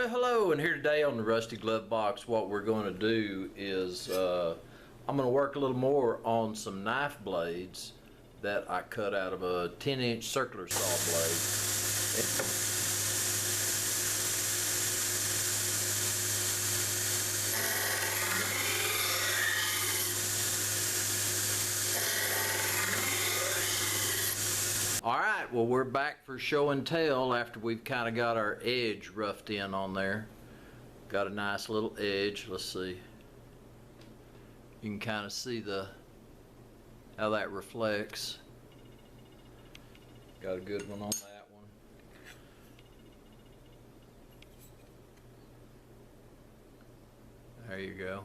Well, hello, and here today on the Rusty Glove Box, what we're going to do is I'm going to work a little more on some knife blades that I cut out of a 10-inch circular saw blade. Alright, well, we're back for show and tell after we've kind of got our edge roughed in on there. Got a nice little edge. Let's see. You can kind of see how that reflects. Got a good one on that one. There you go.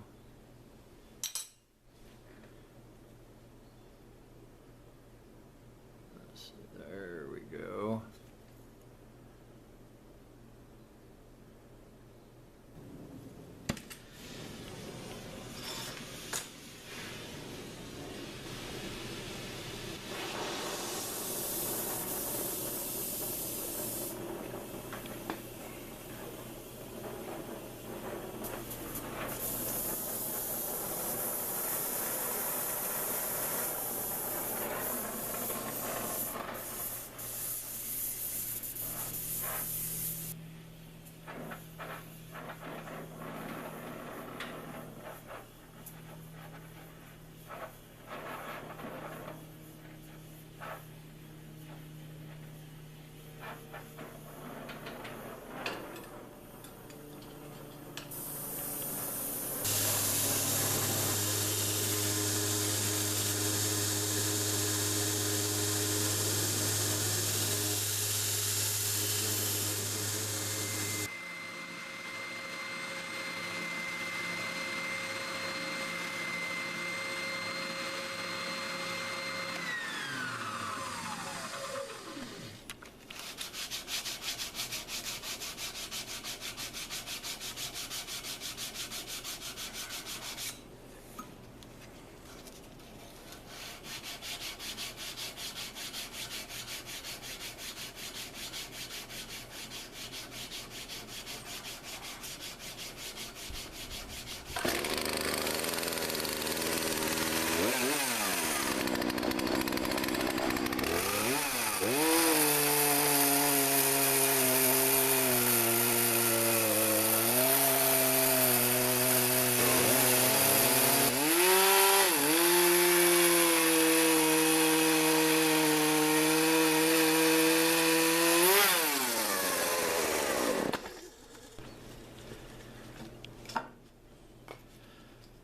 There we go.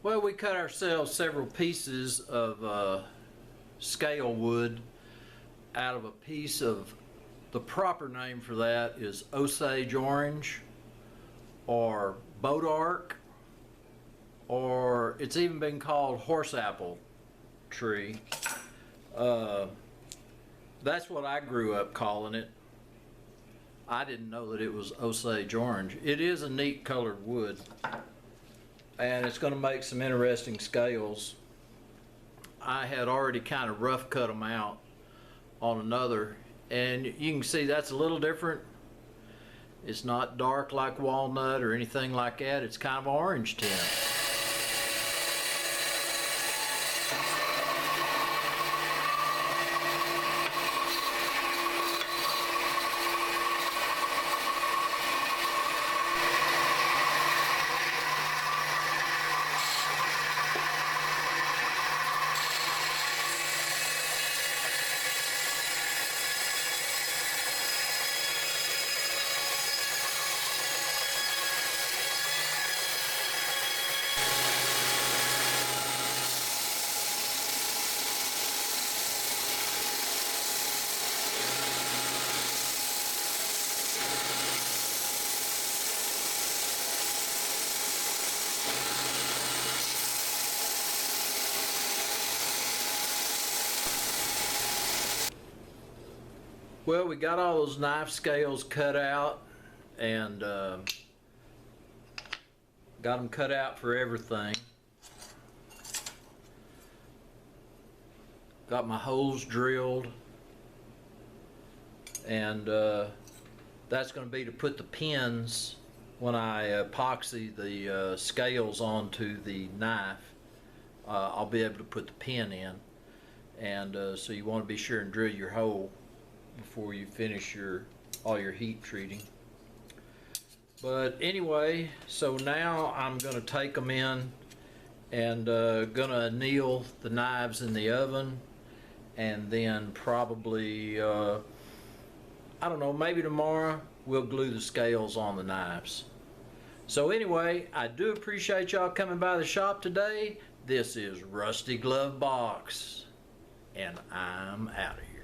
Well, we cut ourselves several pieces of scale wood out of a piece of, the proper name for that is Osage orange or bodark, or it's even been called horse apple tree. That's what I grew up calling it. I didn't know that it was Osage orange. It is a neat colored wood, and it's going to make some interesting scales. I had already kind of rough cut them out on another, and you can see that's a little different. It's not dark like walnut or anything like that. It's kind of orange tint. Well, we got all those knife scales cut out, and got them cut out for everything. Got my holes drilled, and that's going to be to put the pins when I epoxy the scales onto the knife, I'll be able to put the pin in. And so you want to be sure and drill your hole before you finish all your heat treating. But anyway, so now I'm going to take them in and going to anneal the knives in the oven, and then probably I don't know, maybe tomorrow we'll glue the scales on the knives. So anyway, I do appreciate y'all coming by the shop today. This is Rusty Glovebox, and I'm out of here.